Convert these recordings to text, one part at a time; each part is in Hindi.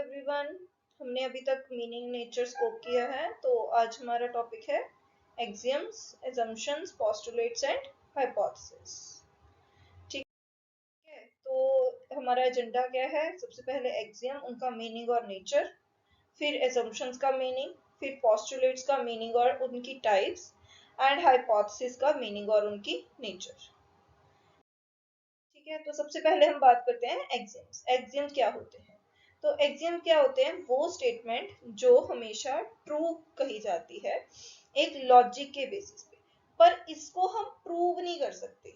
एवरीवन। हमने अभी तक मीनिंग नेचर स्कोप किया है, तो आज हमारा टॉपिक है axioms, assumptions, postulates and hypothesis. ठीक है, तो हमारा एजेंडा क्या है? सबसे पहले एक्सियम, उनका मीनिंग और नेचर, फिर assumptions का मीनिंग, फिर postulates का मीनिंग और उनकी टाइप्स, एंड हाइपोथेसिस का मीनिंग और उनकी नेचर। ठीक है, तो सबसे पहले हम बात करते हैं एक्सियम्स। एक्सियम्स क्या होते हैं? तो एक्सियम क्या होते हैं? वो स्टेटमेंट जो हमेशा ट्रू कही जाती है एक लॉजिक के बेसिस पे, पर इसको हम प्रूव नहीं कर सकते।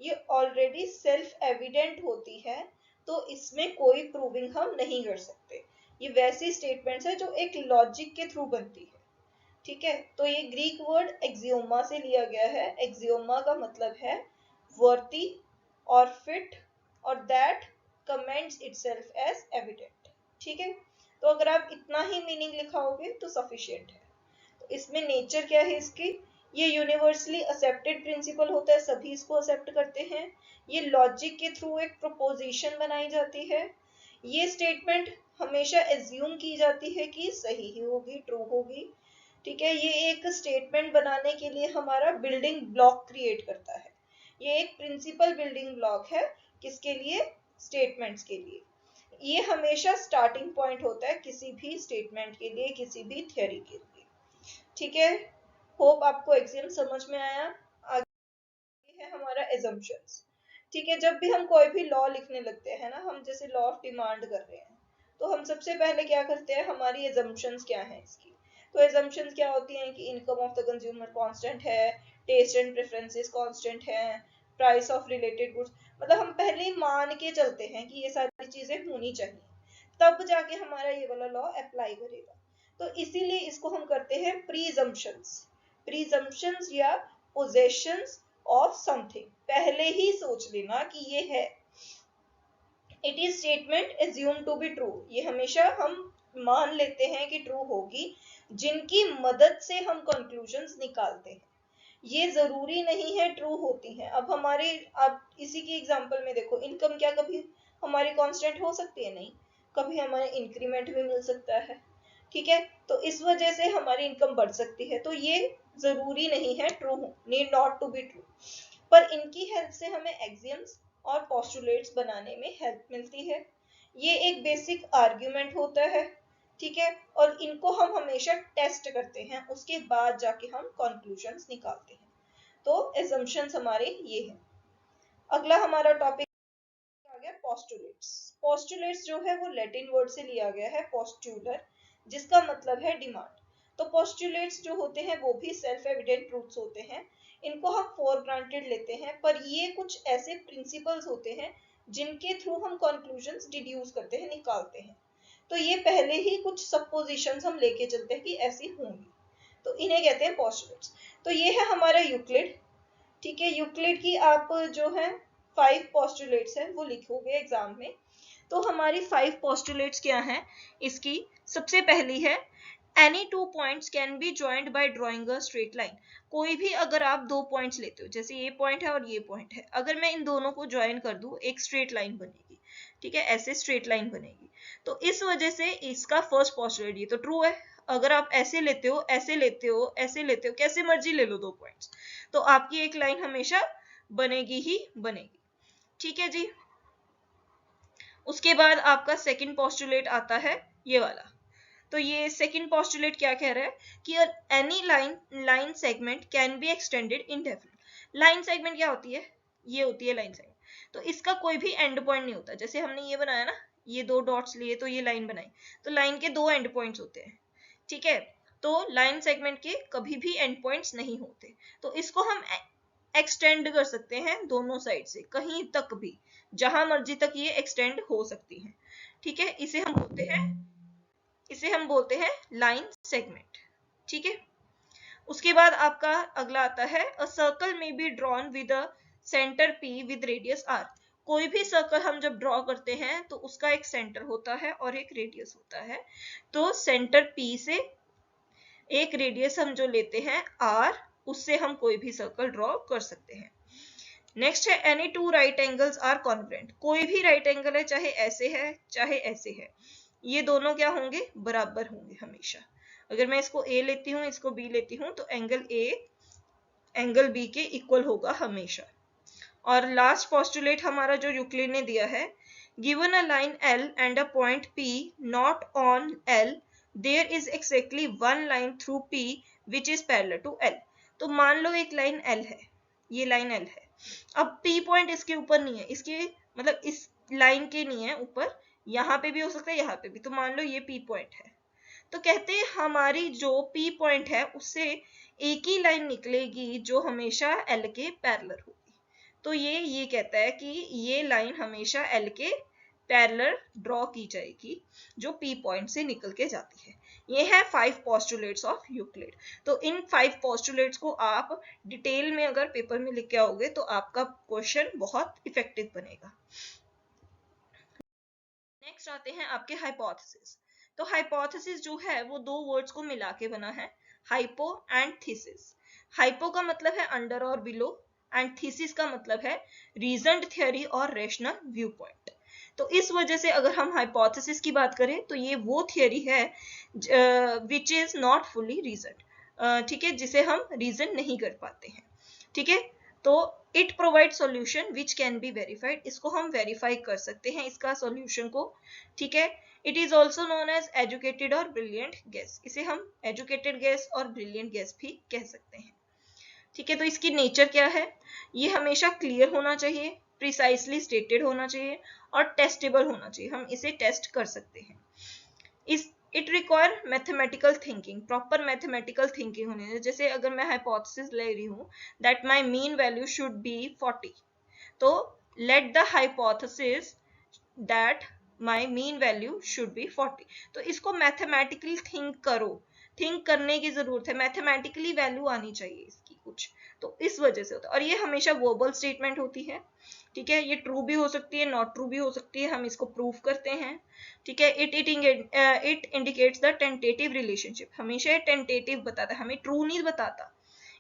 ये ऑलरेडी सेल्फ एविडेंट होती है, तो इसमें कोई प्रूविंग हम नहीं कर सकते। ये वैसी स्टेटमेंट्स है जो एक लॉजिक के थ्रू बनती है। ठीक है, तो ये ग्रीक वर्ड एक्सियोमा से लिया गया है। एक्सियोमा का मतलब है वर्ती और फिट और that comments itself as evident. ठीक है, तो अगर आप इतना ही मीनिंग लिखाओगे तो सफिशिएंट है। तो इसमें नेचर क्या है इसकी? ये यूनिवर्सली एक्सेप्टेड प्रिंसिपल होता है, सभी इसको एक्सेप्ट करते हैं। ये लॉजिक के थ्रू एक प्रोपोजिशन बनाई जाती है। ये स्टेटमेंट हमेशा एज्यूम की जाती है कि सही ही होगी, ट्रू होगी। ठीक है, ये एक स्टेटमेंट बनाने के लिए हमारा बिल्डिंग ब्लॉक क्रिएट करता है। ये एक प्रिंसिपल बिल्डिंग ब्लॉक है, किसके लिए? स्टेटमेंट्स के लिए। ये हमेशा स्टार्टिंग पॉइंट होता है किसी भी स्टेटमेंट के लिए, किसी भी थ्योरी के लिए। ठीक है, होप आपको एक्सियम समझ में आया। आगे है हमारा एजम्पशंस। ठीक है, जब भी हम कोई भी लॉ लिखने लगते हैं ना, हम जैसे लॉ ऑफ डिमांड कर रहे हैं, तो हम सबसे पहले क्या करते हैं? हमारी एजम्पशंस क्या है इसकी? तो एजम्पशंस क्या होती हैं कि income of the consumer constant है, टेस्ट एंड प्रेफरेंसेस कांस्टेंट है, प्राइस ऑफ रिलेटेड गुड्स। मतलब हम पहले ही मान के चलते हैं कि ये सारी चीजें होनी चाहिए, तब जाके हमारा ये वाला लॉ अप्लाई करेगा। तो इसीलिए इसको हम करते हैं प्रीजम्पशंस। प्रीजम्पशंस या पोजेशंस ऑफ समथिंग, पहले ही सोच लेना कि ये है। It is statement assume to be true, ये हमेशा हम मान लेते हैं कि ट्रू होगी, जिनकी मदद से हम कंक्लूजन्स निकालते हैं। ये जरूरी नहीं है ट्रू होती हैं। अब हमारे, आप इसी की एग्जांपल में देखो, इनकम क्या कभी हमारी कांस्टेंट हो सकती है? नहीं, कभी हमें इंक्रीमेंट भी मिल सकता है। ठीक है, तो इस वजह से हमारी इनकम बढ़ सकती है, तो ये जरूरी नहीं है true, need not to be true, पर इनकी हेल्प से हमें एक्सियम्स और पोस्टुलेट्स बनाने में हेल्प मिलती है। ये एक बेसिक आर्ग्यूमेंट होता है। ठीक है, और इनको हम हमेशा टेस्ट करते हैं, उसके बाद जाके हम कंक्लूजन्स निकालते हैं। तो assumptions हमारे ये हैं। अगला हमारा टॉपिक आ गया पोस्टुलेट्स। पोस्टुलेट्स जो है वो लैटिन वर्ड से लिया गया है, पोस्टुलर, जिसका मतलब है डिमांड। तो पोस्टुलेट्स जो होते हैं वो भी सेल्फ एविडेंट ट्रूथ्स होते हैं। इनको हम फॉर ग्रांटेड लेते हैं, पर ये कुछ ऐसे प्रिंसिपल्स होते हैं जिनके थ्रू हम कंक्लूजन्स डिड्यूस करते हैं, निकालते हैं। तो ये पहले ही कुछ सपोजिशंस हम लेके चलते हैं कि ऐसी होंगी, तो इन्हें कहते हैं पोस्टुलेट्स। तो ये है हमारा यूक्लिड। ठीक है, यूक्लिड की आप जो है 5 पोस्टुलेट्स है वो लिखोगे एग्जाम में। तो हमारी 5 पोस्टुलेट्स क्या हैं इसकी? सबसे पहली है any 2 points can be joined by drawing a straight line. कोई भी अगर आप 2 पॉइंट्स लेते हो, जैसे ये पॉइंट है और ये पॉइंट है, अगर मैं इन दोनों को ज्वाइन कर दूं एक स्ट्रेट लाइन बनेगी। ठीक है, ऐसे स्ट्रेट लाइन बनेगी। तो इस वजह से इसका फर्स्ट पोस्टुलेट ये तो ट्रू है। अगर आप ऐसे लेते हो, ऐसे लेते हो, ऐसे लेते हो, कैसे मर्जी ले लो 2 पॉइंट्स, तो आपकी एक लाइन हमेशा बनेगी ही बनेगी। ठीक है जी। उसके बाद आपका सेकंड पोस्टुलेट आता है ये वाला। तो ये सेकंड पोस्टुलेट क्या कह रहा है कि any line segment can be extended indefinite. Line segment क्या होती है? ये होती है लाइन सेगमेंट। तो इसका कोई भी एंड पॉइंट नहीं होता। जैसे हमने ये बनाया ना, ये 2 डॉट्स लिए तो ये लाइन बनाई, तो लाइन के 2 एंड पॉइंट्स होते हैं। ठीक है, तो लाइन सेगमेंट के कभी भी एंड पॉइंट्स नहीं होते। तो इसको हम एक्सटेंड कर सकते हैं दोनों साइड से, कहीं तक भी, जहां मर्जी तक ये एक्सटेंड हो सकती है। ठीक है, इसे हम बोलते हैं लाइन सेगमेंट। ठीक है, उसके बाद आपका अगला आता है अ सर्कल में be drawn with a centre P with radius R. कोई भी सर्कल हम जब ड्रॉ करते हैं तो उसका एक सेंटर होता है और एक रेडियस होता है। तो सेंटर पी से एक रेडियस हम जो लेते हैं आर, उससे हम कोई भी सर्कल ड्रॉ कर सकते हैं। नेक्स्ट है any 2 right angles are congruent. कोई भी राइट एंगल है, चाहे ऐसे है चाहे ऐसे है, ये दोनों क्या होंगे, बराबर होंगे हमेशा। अगर मैं इसको ए लेती हूँ, इसको बी लेती हूँ, तो एंगल ए एंगल बी के इक्वल होगा हमेशा। और लास्ट पोस्टुलेट हमारा जो यूक्लिड ने दिया है, given a line L and a point P not on L, there is exactly one line through P which is parallel to L। तो मान लो एक लाइन L है, ये लाइन L है। अब P पॉइंट इसके ऊपर नहीं है, इसके मतलब इस लाइन के नहीं है ऊपर, यहाँ पे भी हो सकता है, यहाँ पे भी। तो मान लो ये P पॉइंट है, तो कहते हैं हमारी जो P पॉइंट है उससे एक ही लाइन निकलेगी जो हमेशा L के पैरेलल होगी। तो ये कहता है कि ये लाइन हमेशा L के पैरेलल ड्रॉ की जाएगी जो P पॉइंट से निकल के जाती है। ये है 5 पोस्टुलेट्स ऑफ यूक्लिड। तो इन 5 पोस्टुलेट्स को आप डिटेल में अगर पेपर में लिख के आओगे तो आपका क्वेश्चन बहुत इफेक्टिव बनेगा। नेक्स्ट आते हैं आपके हाइपोथेसिस। तो हाइपोथेसिस जो है वो दो वर्ड्स को मिला के बना है, हाइपो एंड थीसिस। हाइपो का मतलब है अंडर और बिलो, एंड थीसिस का मतलब है रीजन्ड थ्योरी और रेशनल व्यू पॉइंट। तो इस वजह से अगर हम हाइपोथेसिस की बात करें तो ये वो थियरी है विच इज नॉट फुली रीजन्ड, ठीक है, जिसे हम रीजन नहीं कर पाते हैं। ठीक है, तो it provide solution which can be verified, इसको हम वेरीफाई कर सकते हैं इसका सॉल्यूशन को। ठीक है, it is also known as educated और ब्रिलियंट गेस, इसे हम एजुकेटेड गेस और ब्रिलियंट गेस भी कह सकते हैं। ठीक है, तो इसकी नेचर क्या है, ये हमेशा क्लियर होना चाहिए, प्रिसाइसली स्टेटेड होना चाहिए और टेस्टेबल होना चाहिए, हम इसे टेस्ट कर सकते हैं। It require mathematical thinking, proper mathematical thinking होनी चाहिए। जैसे अगर मैं हाइपोथेसिस ले रही हूँ that my mean value should be 40, तो let the hypothesis that my mean value should be 40, तो इसको मैथमेटिकली थिंक करो, थिंक करने की जरूरत है, मैथमेटिकली वैल्यू आनी चाहिए इसकी कुछ, तो इस वजह से होता है। और ये हमेशा वर्बल स्टेटमेंट होती है। ठीक है, ये ट्रू भी हो सकती है, नॉट ट्रू भी हो सकती है, हम इसको प्रूव करते हैं। ठीक है, it indicates the tentative relationship, हमेशा टेंटेटिव बताता है, हमें ट्रू नहीं बताता,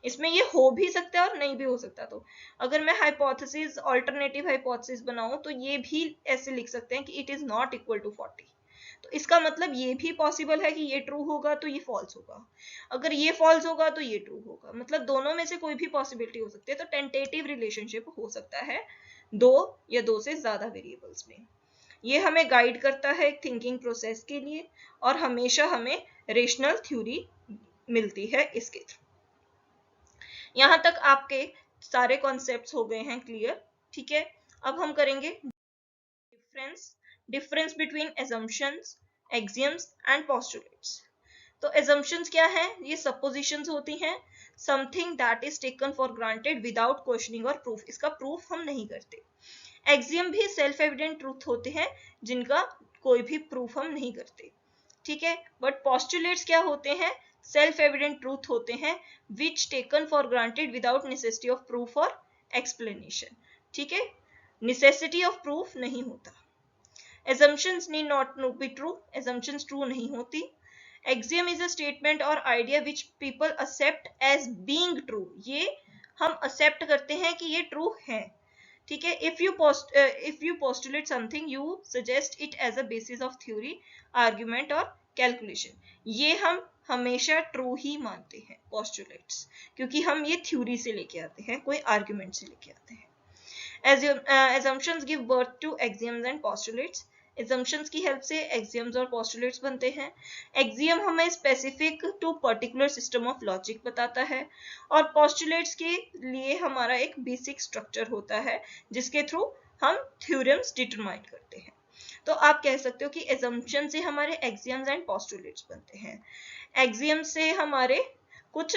इसमें ये हो भी सकता है और नहीं भी हो सकता। तो अगर मैं हाइपोथेसिस ऑल्टरनेटिव हाइपोथेसिस बनाऊं तो ये भी ऐसे लिख सकते हैं कि it is not equal to 40, तो इसका मतलब ये भी पॉसिबल है कि ये ट्रू होगा तो ये फॉल्स होगा, अगर ये फॉल्स होगा तो ये ट्रू होगा, मतलब दोनों में से कोई भी पॉसिबिलिटी हो सकती है। तो टेंटेटिव रिलेशनशिप हो सकता है दो या दो से ज्यादा वेरिएबल्स में। ये हमें गाइड करता है थिंकिंग प्रोसेस के लिए और हमेशा हमें रेशनल थ्योरी मिलती है इसके थ्रू। यहां तक आपके सारे कॉन्सेप्ट्स हो गए हैं क्लियर। ठीक है, अब हम करेंगे difference between assumptions, axioms and postulates। तो assumptions क्या है, ये suppositions होती हैं, something that is taken for granted without questioning और proof, इसका proof हम नहीं करते। axiom भी self evident truth होते हैं जिनका कोई भी proof हम नहीं करते। ठीक है, बट postulates क्या होते हैं, सेल्फ एविडेंट ट्रूथ होते हैं which taken for granted without necessity of proof और एक्सप्लेनेशन। ठीक है, नेसेसिटी ऑफ प्रूफ नहीं होता। assumptions need not be true, assumptions true नहीं होती। axiom is a statement और idea which people accept as being true, ये हम accept करते हैं कि ये true है। ठीक है, if you postulate something you suggest it as a basis of theory, argument और कैलकुलेशन, ये हम हमेशा ट्रू ही मानते हैं postulates, क्योंकि हम ये थ्योरी से लेके आते हैं, कोई आर्ग्यूमेंट से लेके आते हैं। assumptions give birth to axioms and postulates, assumptions की हेल्प से axioms और postulates बनते हैं। axiom हमें specific to particular system of logic बताता है और postulates के लिए हमारा एक बेसिक स्ट्रक्चर होता है जिसके थ्रू हम थ्योरम्स डिटरमाइन करते हैं। तो आप कह सकते हो कि assumption से हमारे axioms एंड postulates बनते हैं, axiom से हमारे कुछ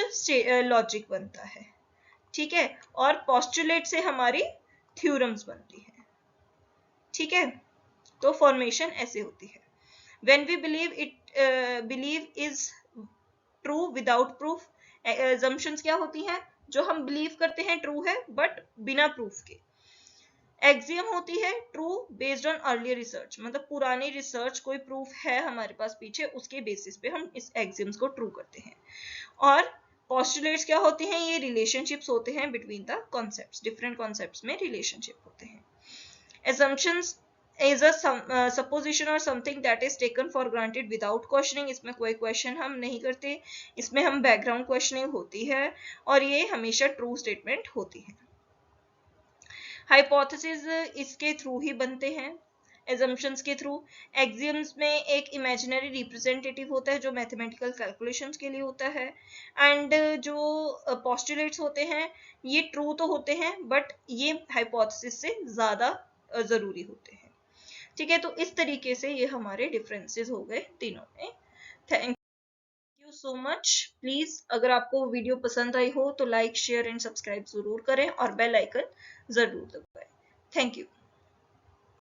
लॉजिक बनता है। ठीक है, और postulate से हमारी थ्योरम्स बनती है। ठीक है, तो फॉर्मेशन ऐसे होती है। When we believe is true without proof, assumptions क्या होती हैं, जो हम बिलीव करते हैं ट्रू है बट बिना प्रूफ के। एक्सियम होती है true based on earlier research, मतलब पुरानी रिसर्च कोई प्रूफ है हमारे पास पीछे, उसके बेसिस पे हम इस एक्सियम्स को ट्रू करते हैं। और पोस्टुलेट्स क्या होते हैं, ये रिलेशनशिप्स होते हैं between the concepts, different concepts में रिलेशनशिप होते हैं। assumptions is a supposition or something that is taken for granted without questioning. इसमें कोई क्वेश्चन हम नहीं करते, इसमें हम बैकग्राउंड क्वेश्चनिंग होती है और ये हमेशा ट्रू स्टेटमेंट होती है. हाइपोथेसिस इसके थ्रू ही बनते हैं, एजम्पशंस के थ्रू. एक्सियम्स में एक इमेजिनरी रिप्रेजेंटेटिव होता है जो मैथमेटिकल कैलकुलेशंस के लिए होता है. एंड जो पोस्टुलेट्स होते हैं ये ट्रू तो होते हैं बट ये हाइपोथेसिस से ज्यादा जरूरी होते हैं. ठीक है, तो इस तरीके से ये हमारे डिफरेंसेस हो गए तीनों में. Thank you so much. Please अगर आपको वीडियो पसंद आई हो तो लाइक शेयर एंड सब्सक्राइब जरूर करें और बेल आइकन जरूर दबाएं. Thank you.